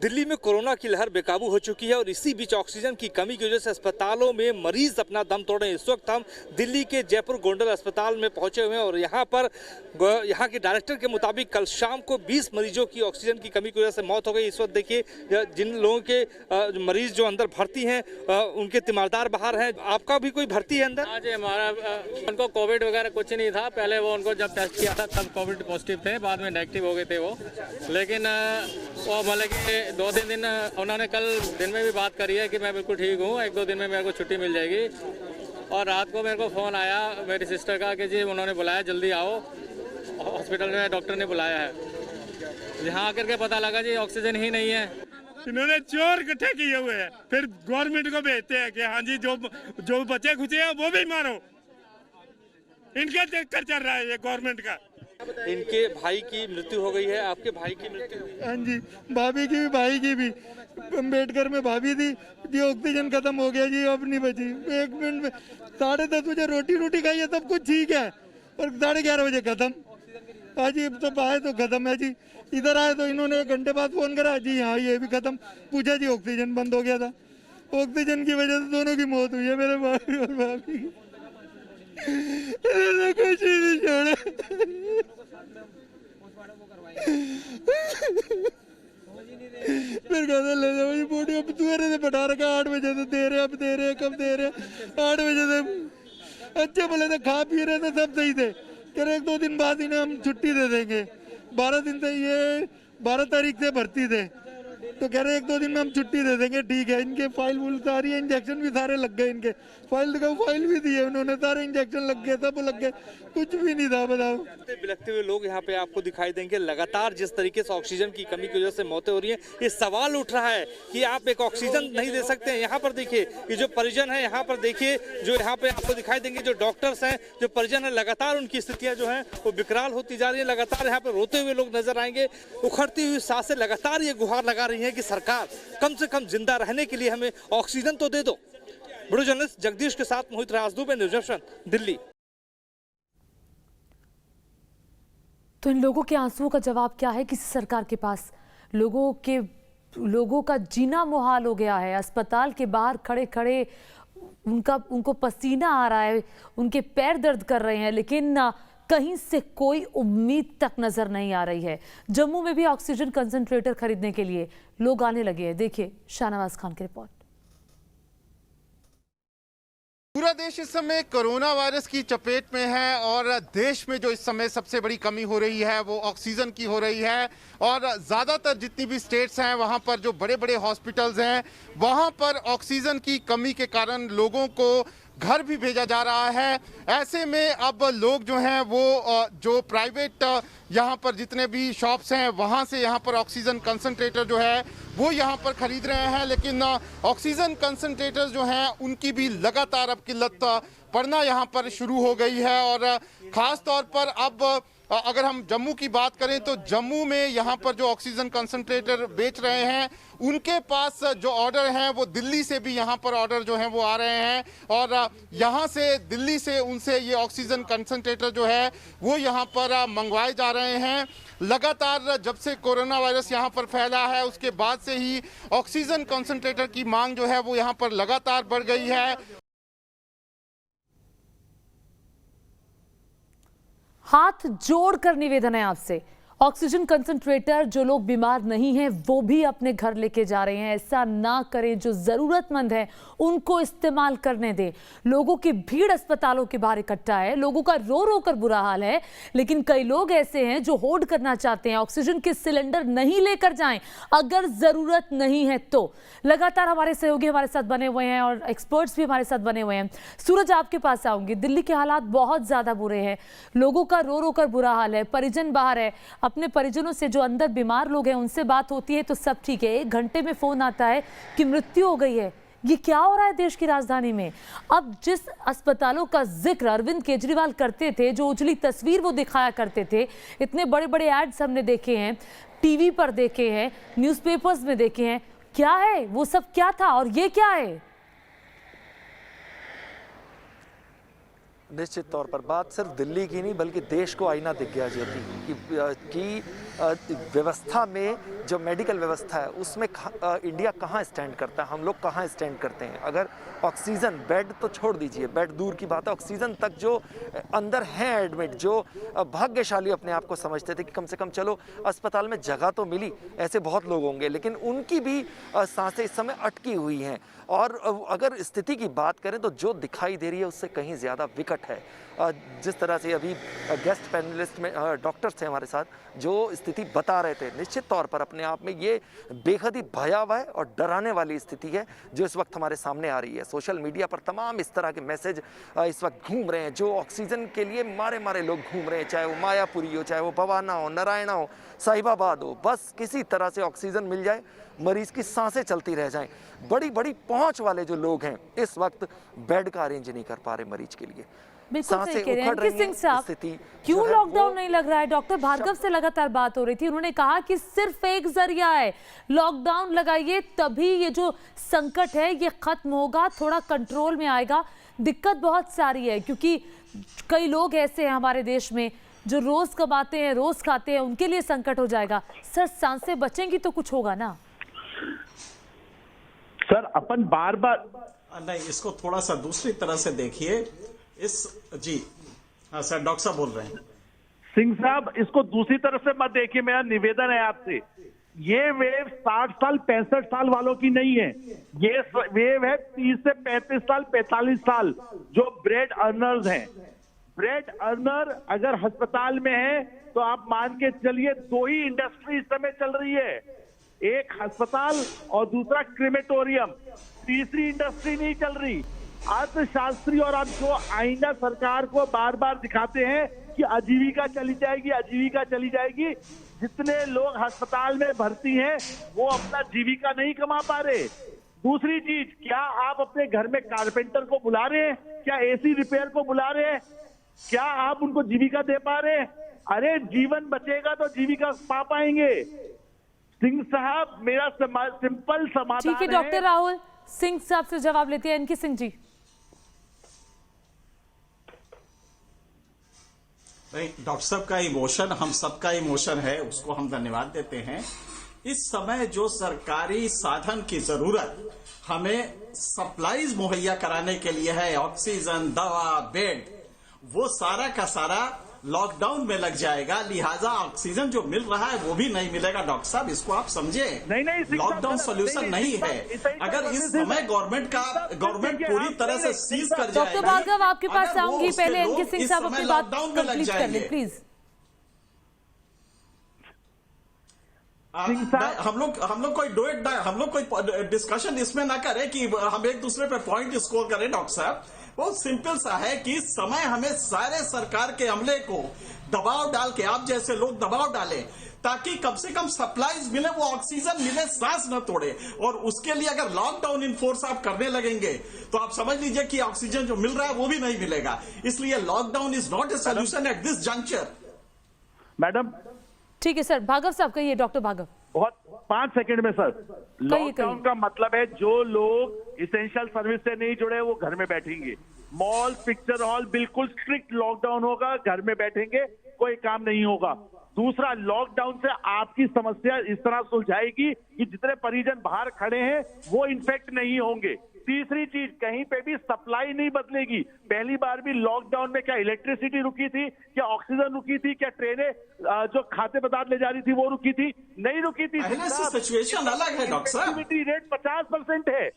दिल्ली में कोरोना की लहर बेकाबू हो चुकी है और इसी बीच ऑक्सीजन की कमी की वजह से अस्पतालों में मरीज अपना दम तोड़ रहे हैं। इस वक्त हम दिल्ली के जयपुर गोंडल अस्पताल में पहुंचे हुए हैं और यहाँ के डायरेक्टर के मुताबिक कल शाम को 20 मरीजों की ऑक्सीजन की कमी की वजह से मौत हो गई। इस वक्त देखिए जिन लोगों के मरीज जो अंदर भर्ती हैं उनके तीमारदार बाहर हैं। आपका भी कोई भर्ती है अंदर? आज हमारा उनको कोविड वगैरह कुछ नहीं था, पहले वो उनको जब टेस्ट किया था तब कोविड पॉजिटिव थे, बाद में नेगेटिव हो गए थे वो। लेकिन वो मतलब कि 2-3 दिन उन्होंने कल दिन में भी बात करी है कि मैं बिल्कुल ठीक हूँ, 1-2 दिन में मेरे को छुट्टी मिल जाएगी। और रात को मेरे को फ़ोन आया मेरी सिस्टर का कि जी उन्होंने बुलाया जल्दी आओ, हॉस्पिटल में डॉक्टर ने बुलाया है। यहाँ आकर के पता लगा जी ऑक्सीजन ही नहीं है। इन्होंने चोर इकट्ठे किए हुए हैं, फिर गवर्नमेंट को भेजते हैं कि हाँ जी जो बचे खुचे हैं वो भी मारो। इनका चक्कर चल रहा है ये गवर्नमेंट का। इनके भाई की मृत्यु हो गई है, आपके भाई की मृत्यु? हाँ जी, भाभी की भी, भाई की भी। अम्बेडकर में भाभी थी जी, ऑक्सीजन खत्म हो गया जी, अब नहीं बची। 1 मिनट में 10:30 बजे रोटी खाई है तब कुछ ठीक है, और 11:30 बजे खत्म। हाँ जी, तो आए तो खत्म है जी। इधर आए तो इन्होंने 1 घंटे बाद फोन करा जी हाँ ये भी खत्म। पूछा जी ऑक्सीजन बंद हो गया था। ऑक्सीजन की वजह से दोनों की मौत हुई है, मेरे भाई और भाभी की। कुछ नहीं छोड़ा। फिर कहते ले जाओ जी बॉडी, अब सवेरे से बैठा रखा 8 बजे से दे रहे, अब दे रहे, कब दे रहे। 8 पी रहे थे सब सही थे, कह रहे 1-2 दिन बाद इन्हें हम छुट्टी दे देंगे। 12 दिन से ये 12 तारीख से भर्ती थे, तो कह रहे 1-2 दिन में हम छुट्टी दे देंगे। ठीक है, इनके फाइल वूल सारी है, इंजेक्शन भी सारे लग गए, इनके फाइल भी दिए उन्होंने, सारे इंजेक्शन लग गए, सब लग गए, कुछ भी नहीं था। बताओ, बिलखते हुए लोग यहाँ पे आपको दिखाई देंगे। लगातार जिस तरीके से ऑक्सीजन की कमी की वजह से मौतें हो रही हैं, ये सवाल उठ रहा है कि आप एक ऑक्सीजन नहीं दे सकते हैं। यहाँ पर देखिए, ये जो परिजन है, यहाँ पर देखिए, जो यहाँ पे आपको दिखाई देंगे, जो डॉक्टर्स हैं, जो परिजन है, लगातार उनकी स्थितियाँ जो हैं वो विकराल होती जा रही है। लगातार यहाँ पे रोते हुए लोग नजर आएंगे, उखड़ती हुई सांसें लगातार ये गुहार लगा रही है कि सरकार कम से कम जिंदा रहने के लिए हमें ऑक्सीजन तो दे दो। वीडियो जर्नलिस्ट जगदीश के साथ मोहित राज दुबे, न्यूज़ नेशन, दिल्ली। तो इन लोगों के आंसुओं का जवाब क्या है किसी सरकार के पास? लोगों का जीना मुहाल हो गया है। अस्पताल के बाहर खड़े खड़े उनको पसीना आ रहा है, उनके पैर दर्द कर रहे हैं, लेकिन कहीं से कोई उम्मीद तक नजर नहीं आ रही है। जम्मू में भी ऑक्सीजन कंसंट्रेटर खरीदने के लिए लोग आने लगे हैं। देखिए शाहनवाज खान की रिपोर्ट। पूरा देश इस समय कोरोना वायरस की चपेट में है और देश में जो इस समय सबसे बड़ी कमी हो रही है वो ऑक्सीजन की हो रही है। और ज़्यादातर जितनी भी स्टेट्स हैं वहाँ पर जो बड़े बड़े हॉस्पिटल्स हैं वहाँ पर ऑक्सीजन की कमी के कारण लोगों को घर भी भेजा जा रहा है। ऐसे में अब लोग जो हैं वो जो प्राइवेट यहाँ पर जितने भी शॉप्स हैं वहाँ से यहाँ पर ऑक्सीजन कंसंट्रेटर जो है वो यहाँ पर खरीद रहे हैं, लेकिन ऑक्सीजन कंसंट्रेटर जो हैं उनकी भी लगातार अब किल्लत पड़ना यहाँ पर शुरू हो गई है। और ख़ास तौर पर अब अगर हम जम्मू की बात करें तो जम्मू में यहाँ पर जो ऑक्सीजन कंसंट्रेटर बेच रहे हैं उनके पास जो ऑर्डर हैं वो दिल्ली से भी यहाँ पर ऑर्डर जो हैं वो आ रहे हैं और यहाँ से दिल्ली से उनसे ये ऑक्सीजन कंसंट्रेटर जो है वो यहाँ पर मंगवाए जा रहे हैं। लगातार जब से कोरोना वायरस यहाँ पर फैला है उसके बाद से ही ऑक्सीजन कंसंट्रेटर की मांग जो है वो यहाँ पर लगातार बढ़ गई है। हाथ जोड़कर निवेदन है आपसे, ऑक्सीजन कंसंट्रेटर जो लोग बीमार नहीं हैं वो भी अपने घर लेके जा रहे हैं। ऐसा ना करें, जो जरूरतमंद है उनको इस्तेमाल करने दें। लोगों की भीड़ अस्पतालों के बाहर इकट्ठा है, लोगों का रो रो कर बुरा हाल है, लेकिन कई लोग ऐसे हैं जो होल्ड करना चाहते हैं। ऑक्सीजन के सिलेंडर नहीं लेकर जाएं अगर जरूरत नहीं है तो। लगातार हमारे सहयोगी हमारे साथ बने हुए हैं और एक्सपर्ट्स भी हमारे साथ बने हुए हैं। सूरज, आपके पास आऊंगी। दिल्ली के हालात बहुत ज्यादा बुरे हैं, लोगों का रो रो कर बुरा हाल है, परिजन बाहर है। अपने परिजनों से, जो अंदर बीमार लोग हैं, उनसे बात होती है तो सब ठीक है, 1 घंटे में फोन आता है कि मृत्यु हो गई है। ये क्या हो रहा है देश की राजधानी में? अब जिस अस्पतालों का जिक्र अरविंद केजरीवाल करते थे, जो उजली तस्वीर वो दिखाया करते थे, इतने बड़े बड़े एड्स हमने देखे हैं, टीवी पर देखे हैं, न्यूज़पेपर्स में देखे हैं, क्या है वो सब, क्या था और ये क्या है? निश्चित तौर पर बात सिर्फ दिल्ली की नहीं बल्कि देश को आईना दिख गया ज्योति कि व्यवस्था में जो मेडिकल व्यवस्था है उसमें इंडिया कहाँ स्टैंड करता है, हम लोग कहाँ स्टैंड करते हैं। अगर ऑक्सीजन, बेड तो छोड़ दीजिए, बेड दूर की बात है, ऑक्सीजन तक जो अंदर हैं एडमिट, जो भाग्यशाली अपने आप को समझते थे कि कम से कम चलो अस्पताल में जगह तो मिली, ऐसे बहुत लोग होंगे, लेकिन उनकी भी सांसें इस समय अटकी हुई हैं। और अगर स्थिति की बात करें तो जो दिखाई दे रही है उससे कहीं ज़्यादा विकट है। जिस तरह से अभी गेस्ट पैनलिस्ट में डॉक्टर्स थे हमारे साथ, जो स्थिति बता रहे थे, निश्चित तौर पर अपने आप में ये बेहद ही भयावह और डराने वाली स्थिति है जो इस वक्त हमारे सामने आ रही है। सोशल मीडिया पर तमाम इस तरह के मैसेज इस वक्त घूम रहे हैं, जो ऑक्सीजन के लिए मारे मारे लोग घूम रहे हैं, चाहे वो मायापुरी हो, चाहे वो बवाना हो, नारायणा हो, साहिबाबाद हो, बस किसी तरह से ऑक्सीजन मिल जाए, मरीज की सांसें चलती रह जाएं। बड़ी बड़ी पहुंच वाले जो लोग हैं इस वक्त बेड का अरेंज नहीं कर पा रहे मरीज के लिए। बिल्कुल सही कह रहे हैं सिंह साहब, क्यों लॉकडाउन नहीं लग रहा है? डॉक्टर भार्गव से लगातार बात हो रही थी, उन्होंने कहा कि सिर्फ एक जरिया है, लॉकडाउन लगाइए तभी ये जो संकट है ये खत्म होगा, थोड़ा कंट्रोल में आएगा। दिक्कत बहुत सारी है क्योंकि कई लोग ऐसे हैं हमारे देश में जो रोज कमाते हैं, रोज खाते हैं, उनके लिए संकट हो जाएगा। सर, सांसें बचेंगी तो कुछ होगा ना? सर, अपन बार बार नहीं, इसको थोड़ा सा दूसरी तरह से देखिए। जी हाँ सर, डॉक्टर साहब बोल रहे हैं। सिंह साहब, इसको दूसरी तरफ से मत देखिए, मेरा निवेदन है आपसे। ये वेव 60 साल 65 साल वालों की नहीं है, ये वेव है 30 से 35 साल 45 साल जो ब्रेड अर्नर्स हैं, ब्रेड अर्नर अगर अस्पताल में है तो आप मान के चलिए 2 ही इंडस्ट्री इस समय चल रही है, एक अस्पताल और दूसरा क्रिमेटोरियम, तीसरी इंडस्ट्री नहीं चल रही। अर्थशास्त्री और आप जो आईना सरकार को बार बार दिखाते हैं कि आजीविका चली जाएगी, आजीविका चली जाएगी, जितने लोग अस्पताल में भर्ती हैं वो अपना जीविका नहीं कमा पा रहे। दूसरी चीज, क्या आप अपने घर में कारपेंटर को बुला रहे हैं? क्या एसी रिपेयर को बुला रहे हैं? क्या आप उनको जीविका दे पा रहे हैं? अरे जीवन बचेगा तो जीविका पा पाएंगे। सिंह साहब, मेरा सिंपल समाधान ठीक है डॉक्टर राहुल सिंह साहब से जवाब लेते हैं एनके सिंह जी। नहीं, डॉक्टर साहब का इमोशन हम सबका इमोशन है, उसको हम धन्यवाद देते हैं। इस समय जो सरकारी साधन की जरूरत हमें सप्लाईज मुहैया कराने के लिए है, ऑक्सीजन, दवा, बेड, वो सारा का सारा लॉकडाउन में लग जाएगा। लिहाजा ऑक्सीजन जो मिल रहा है वो भी नहीं मिलेगा। डॉक्टर साहब, इसको आप समझे, लॉकडाउन सोल्यूशन नहीं है। अगर इस समय गवर्नमेंट पूरी तरह से सीज कर जाएगी। डॉक्टर भार्गव, आपके पास आऊंगी, पहले एनके सिंह साहब अपनी बात कंप्लीट कर लें प्लीज। हम लोग कोई डिस्कशन इसमें ना करें कि हम एक दूसरे पे पॉइंट स्कोर करें। डॉक्टर साहब, बहुत सिंपल सा है कि इस समय हमें सारे सरकार के अमले को दबाव डाल के, आप जैसे लोग दबाव डालें ताकि कम से कम सप्लाईज मिले, वो ऑक्सीजन मिले, सांस न तोड़े। और उसके लिए अगर लॉकडाउन इन्फोर्स आप करने लगेंगे तो आप समझ लीजिए कि ऑक्सीजन जो मिल रहा है वो भी नहीं मिलेगा। इसलिए lockdown is not a solution at this juncture. Madam, ठीक है सर। भार्गव साहब कहिए, डॉक्टर भार्गव। बहुत 5 सेकंड में सर। लॉकडाउन का मतलब है जो लोग इसेंशियल सर्विस से नहीं जुड़े वो घर में बैठेंगे। मॉल, पिक्चर हॉल, बिल्कुल स्ट्रिक्ट लॉकडाउन होगा, घर में बैठेंगे, कोई काम नहीं होगा। दूसरा, लॉकडाउन से आपकी समस्या इस तरह सुलझाएगी कि जितने परिजन बाहर खड़े हैं वो इन्फेक्ट नहीं होंगे। तीसरी चीज, कहीं पे भी सप्लाई नहीं बदलेगी। पहली बार भी लॉकडाउन में क्या इलेक्ट्रिसिटी रुकी थी, क्या ऑक्सीजन रुकी थी, क्या ट्रेनें जो खाद्य पदार्थ ले जा रही थी वो रुकी थी? नहीं रुकी थी। सिचुएशन अलग है डॉक्टर साहब। एक्टिविटी रेट 50% है।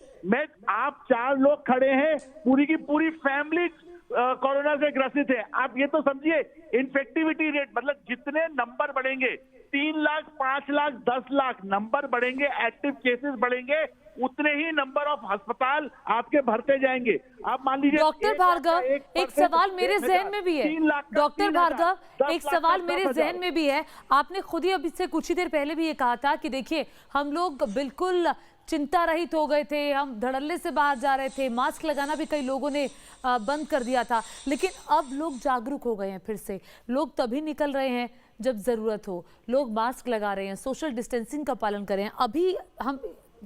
आप 4 लोग खड़े हैं, पूरी की पूरी फैमिली कोरोना से ग्रसित है। आप ये तो समझिए, इन्फेक्टिविटी रेट मतलब जितने नंबर बढ़ेंगे, 3 लाख, 5 लाख, 10 लाख नंबर बढ़ेंगे, एक्टिव केसेस बढ़ेंगे, उतने ही नंबर ऑफ अस्पताल आपके भरते जाएंगे। आप मान लीजिए डॉक्टर भार्गव, एक सवाल मेरे जहन में भी है। डॉक्टर भार्गव, एक सवाल मेरे जहन में भी है। आपने खुद ही अभी से कुछ ही देर पहले भी ये कहा था कि देखिए हम लोग बिल्कुल चिंता रहित हो गए थे, हम धड़ल्ले से बाहर जा रहे थे, मास्क लगाना भी कई लोगों ने बंद कर दिया था, लेकिन अब लोग जागरूक हो गए हैं फिर से। लोग तभी निकल रहे हैं जब जरूरत हो, लोग मास्क लगा रहे हैं, सोशल डिस्टेंसिंग का पालन कर रहे हैं। अभी हम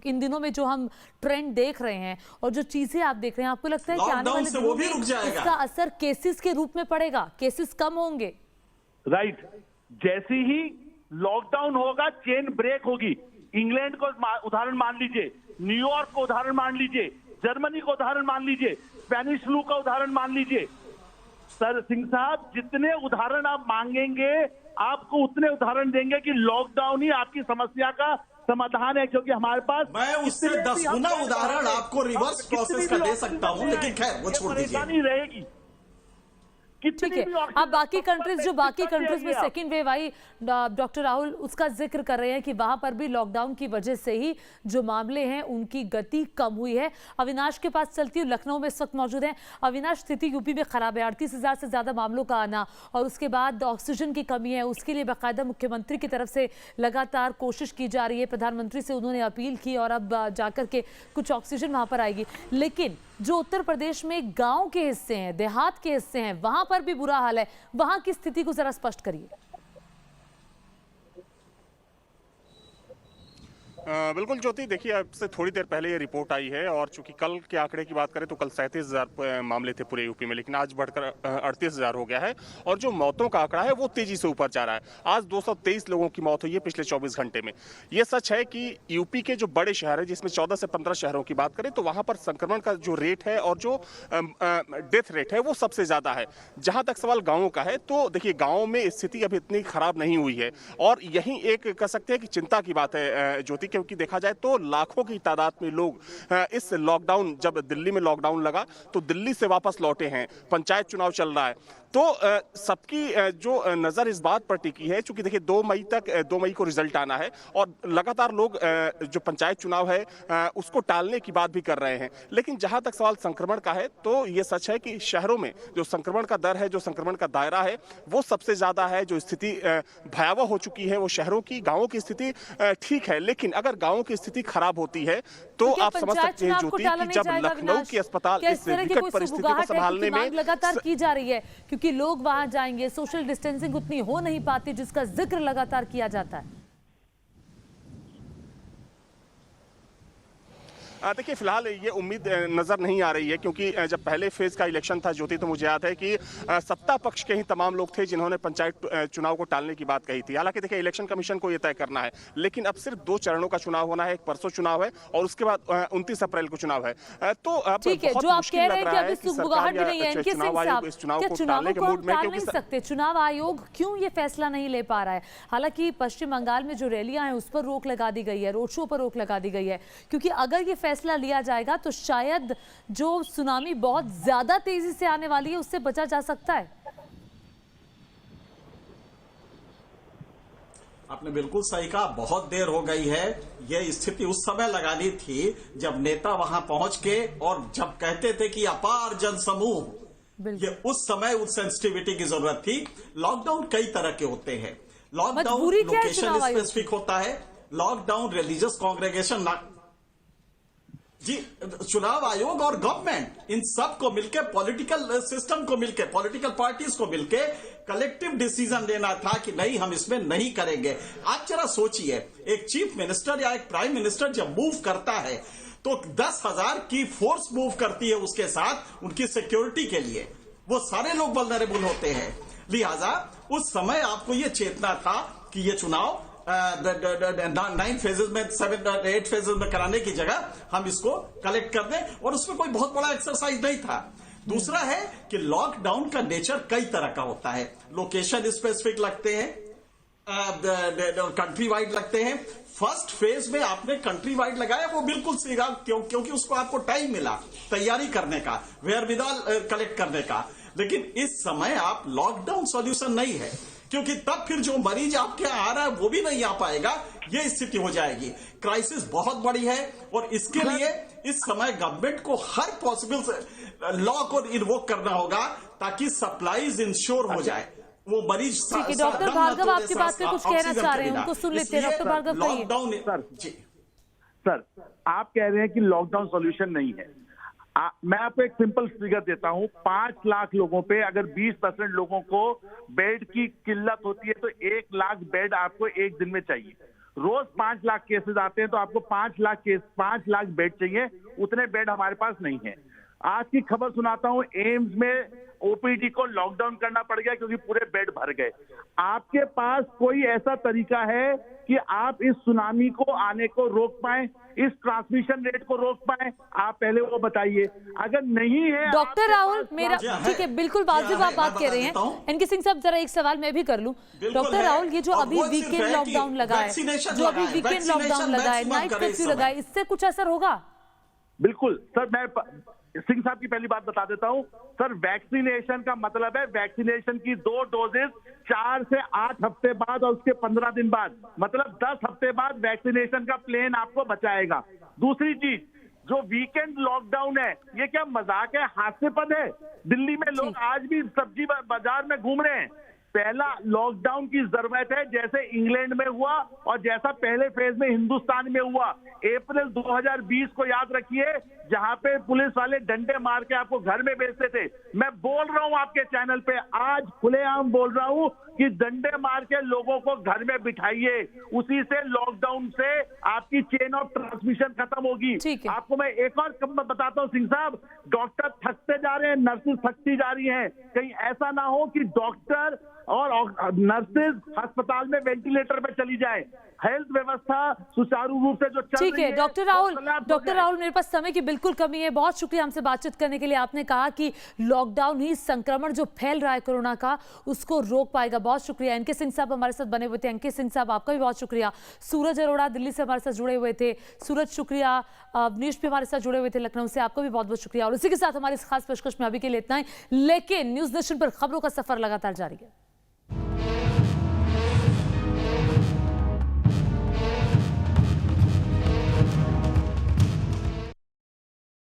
इन दिनों में जो हम ट्रेंड देख रहे हैं और जो चीजें आप देख रहे हैं, आपको लगता है कि आने वाले दिनों में इसका असर केसेस के रूप में पड़ेगा, केसेस कम होंगे? राइट, जैसे ही लॉकडाउन होगा चेन ब्रेक होगी। इंग्लैंड को उदाहरण मान लीजिए, न्यूयॉर्क को उदाहरण मान लीजिए, जर्मनी को उदाहरण मान लीजिए, स्पेनिश फ्लू का उदाहरण मान लीजिए। सर सिंह साहब, जितने उदाहरण आप मांगेंगे आपको उतने उदाहरण देंगे कि लॉकडाउन ही आपकी समस्या का समाधान है, क्योंकि हमारे पास मैं उससे 10 गुना उदाहरण आपको रिवर्स प्रोसेस का दे सकता हूं, लेकिन खैर वो छोड़ दीजिए। परेशानी रहेगी। ठीक है, अब बाकी कंट्रीज जो बाकी कंट्रीज में सेकेंड वेव आई, डॉक्टर राहुल उसका जिक्र कर रहे हैं कि वहां पर भी लॉकडाउन की वजह से ही जो मामले हैं उनकी गति कम हुई है। अविनाश के पास चलती हूँ, लखनऊ में इस वक्त मौजूद है। अविनाश, स्थिति यूपी में खराब है, 38,000 से ज्यादा मामलों का आना और उसके बाद ऑक्सीजन की कमी है, उसके लिए बाकायदा मुख्यमंत्री की तरफ से लगातार कोशिश की जा रही है। प्रधानमंत्री से उन्होंने अपील की और अब जाकर के कुछ ऑक्सीजन वहां पर आएगी। लेकिन जो उत्तर प्रदेश में गांव के हिस्से हैं, देहात के हिस्से हैं, वहां पर भी बुरा हाल है। वहां की स्थिति को जरा स्पष्ट करिए। बिल्कुल ज्योति, देखिए अब से थोड़ी देर पहले ये रिपोर्ट आई है और चूंकि कल के आंकड़े की बात करें तो कल 37,000 मामले थे पूरे यूपी में, लेकिन आज बढ़कर 38,000 हो गया है और जो मौतों का आंकड़ा है वो तेजी से ऊपर जा रहा है। आज 223 लोगों की मौत हुई है पिछले 24 घंटे में। ये सच है कि यूपी के जो बड़े शहर है, जिसमें 14 से 15 शहरों की बात करें तो वहां पर संक्रमण का जो रेट है और जो डेथ रेट है वो सबसे ज्यादा है। जहां तक सवाल गाँवों का है तो देखिए गाँव में स्थिति अभी इतनी खराब नहीं हुई है और यही एक कह सकते हैं कि चिंता की बात है ज्योति, क्योंकि देखा जाए तो लाखों की तादाद में लोग इस लॉकडाउन, जब दिल्ली में लॉकडाउन लगा तो दिल्ली से वापस लौटे हैं। पंचायत चुनाव चल रहा है तो सबकी जो नज़र इस बात पर टिकी है, चूंकि देखिए 2 मई को रिजल्ट आना है और लगातार लोग जो पंचायत चुनाव है उसको टालने की बात भी कर रहे हैं। लेकिन जहां तक सवाल संक्रमण का है तो ये सच है कि शहरों में जो संक्रमण का दर है, जो संक्रमण का दायरा है, वो सबसे ज्यादा है। जो स्थिति भयावह हो चुकी है वो शहरों की, गाँवों की स्थिति ठीक है, लेकिन अगर गाँवों की स्थिति खराब होती है तो आप समझ सकते हैं ज्योति कि जब लखनऊ की अस्पताल इस विकट परिस्थिति को संभालने में लगातार की जा रही है, क्योंकि लोग वहां जाएंगे, सोशल डिस्टेंसिंग उतनी हो नहीं पाती जिसका जिक्र लगातार किया जाता है। देखिए फिलहाल ये उम्मीद नजर नहीं आ रही है, क्योंकि जब पहले फेज का इलेक्शन था ज्योति, तो मुझे याद है कि सत्ता पक्ष के ही तमाम लोग थे जिन्होंने पंचायत चुनाव को टालने की बात कही थी। हालांकि देखिए इलेक्शन कमीशन को यह तय करना है, लेकिन अब सिर्फ 2 चरणों का चुनाव होना है। एक परसों चुनाव है और उसके बाद 29 अप्रैल को चुनाव है। तो अब ठीक है, जो आप कह रहे हैं कि अभी सुगबुगाहट भी नहीं है, इनके सिंह साहब, इस चुनाव को चुनाव टालने के को मूड में, टाल क्योंकि नहीं सकते। चुनाव आयोग क्यों ये फैसला नहीं ले पा रहा है? हालांकि पश्चिम बंगाल में जो रैलियां हैं उस पर रोक लगा दी गई है, रोड शो पर रोक लगा दी गई है, क्योंकि अगर ये फैसला लिया जाएगा तो शायद जो सुनामी बहुत ज्यादा तेजी से आने वाली है उससे बचा जा सकता है। आपने बिल्कुल सही कहा, बहुत देर हो गई है। यह स्थिति उस समय लगानी थी जब नेता वहां पहुंच के और जब कहते थे कि अपार जनसमूह, ये उस समय उस सेंसिटिविटी की जरूरत थी। लॉकडाउन कई तरह के होते हैं। लॉकडाउन लोकेशन स्पेसिफिक होता है, लॉकडाउन रिलीजियस कांग्रेगेशन जी, चुनाव आयोग और गवर्नमेंट इन सब को मिलकर, पॉलिटिकल सिस्टम को मिलकर, पॉलिटिकल पार्टीज को मिलकर कलेक्टिव डिसीजन लेना था कि नहीं, हम इसमें नहीं करेंगे। आप जरा सोचिए, एक चीफ मिनिस्टर या एक प्राइम मिनिस्टर जब मूव करता है तो 10,000 की फोर्स मूव करती है उसके साथ उनकी सिक्योरिटी के लिए। वो सारे लोग वल्नरेबल होते हैं। लिहाजा उस समय आपको ये चेतना था कि ये चुनाव 9 फेजेस में, 7 और 8 फेजेस में कराने की जगह हम इसको कलेक्ट कर दें, और उसमें कोई बहुत बड़ा एक्सरसाइज नहीं था। दूसरा है कि लॉकडाउन का नेचर कई तरह का होता है। लोकेशन स्पेसिफिक लगते हैं, कंट्री वाइड लगते हैं। फर्स्ट फेज में आपने कंट्री वाइड लगाया, वो बिल्कुल सीधा, क्योंकि उसको आपको टाइम मिला तैयारी करने का, वेयरविदाल कलेक्ट करने का। लेकिन इस समय आप लॉकडाउन सॉल्यूशन नहीं है, क्योंकि तब फिर जो मरीज आपके यहाँ आ रहा है वो भी नहीं आ पाएगा। ये स्थिति हो जाएगी। क्राइसिस बहुत बड़ी है और इसके लिए इस समय गवर्नमेंट को हर पॉसिबल लॉ को इन्वोक करना होगा ताकि सप्लाईज इंश्योर हो जाए। वो मरीज डॉक्टर भार्गव आपकी बात पे कुछ कहना चाह रहे हैं, उनको सुन लेते हैं। डॉक्टर भार्गव, लॉकडाउन सर, आप कह रहे हैं कि लॉकडाउन सॉल्यूशन नहीं है। मैं आपको एक सिंपल फिगर देता हूं। 5 लाख लोगों पे अगर 20% लोगों को बेड की किल्लत होती है तो 1 लाख बेड आपको एक दिन में चाहिए। रोज 5 लाख केसेस आते हैं तो आपको 5 लाख बेड चाहिए। उतने बेड हमारे पास नहीं है। आज की खबर सुनाता हूं, एम्स में ओपीडी को लॉकडाउन करना पड़ गया क्योंकि पूरे बेड भर गए। आपके पास कोई ऐसा तरीका है कि आप इस सुनामी को आने को रोक पाए, इस ट्रांसमिशन रेट को रोक पाए? आप पहले वो बताइए। अगर नहीं है डॉक्टर राहुल, मेरा ठीक है, बिल्कुल वाजिब आप बात कह रहे हैं। एनके सिंह साहब, जरा एक सवाल मैं भी कर लूं। डॉक्टर राहुल, ये जो अभी वीकेंड लॉकडाउन लगा है, नाइट कर्फ्यू लगा है, इससे कुछ असर होगा? बिल्कुल सर, मैं सिंह साहब की पहली बात बता देता हूं। सर, वैक्सीनेशन का मतलब है वैक्सीनेशन की 2 डोजेस 4 से 8 हफ्ते बाद और उसके 15 दिन बाद, मतलब 10 हफ्ते बाद वैक्सीनेशन का प्लेन आपको बचाएगा। दूसरी चीज, जो वीकेंड लॉकडाउन है, ये क्या मजाक है, हास्यास्पद है? दिल्ली में लोग आज भी सब्जी बाजार में घूम रहे हैं। पहला लॉकडाउन की जरूरत है, जैसे इंग्लैंड में हुआ और जैसा पहले फेज में हिंदुस्तान में हुआ। अप्रैल 2020 को याद रखिए, जहां पे पुलिस वाले डंडे मार के आपको घर में भेजते थे। मैं बोल रहा हूं आपके चैनल पे, आज खुलेआम बोल रहा हूं कि डंडे मार के लोगों को घर में बिठाइए। उसी से लॉकडाउन से आपकी चेन ऑफ ट्रांसमिशन खत्म होगी। आपको मैं एक और बताता हूं सिंह साहब, डॉक्टर थकते जा रहे हैं, नर्सेज थकती जा रही हैं। कहीं ऐसा ना हो कि डॉक्टर और नर्सेज अस्पताल में वेंटिलेटर पे चली जाए, हेल्थ व्यवस्था सुचारू रूप से जो चल ठीक रही है डॉक्टर राहुल, डॉक्टर राहुल मेरे पास समय की बिल्कुल कमी है। बहुत शुक्रिया हमसे बातचीत करने के लिए। आपने कहा कि लॉकडाउन ही संक्रमण जो फैल रहा है कोरोना का उसको रोक पाएगा। बहुत शुक्रिया। एनके सिंह साहब हमारे साथ बने हुए थे। एनके सिंह साहब आपका भी बहुत शुक्रिया। सूरज अरोड़ा दिल्ली से हमारे साथ जुड़े हुए थे। सूरज शुक्रिया। अवनीश भी हमारे साथ जुड़े हुए थे लखनऊ से, आपको भी बहुत बहुत शुक्रिया। और इसी के साथ हमारे इस खास पेशकश में अभी के लिए इतना ही, लेकिन न्यूज़ नेशन पर खबरों का सफर लगातार जारी है।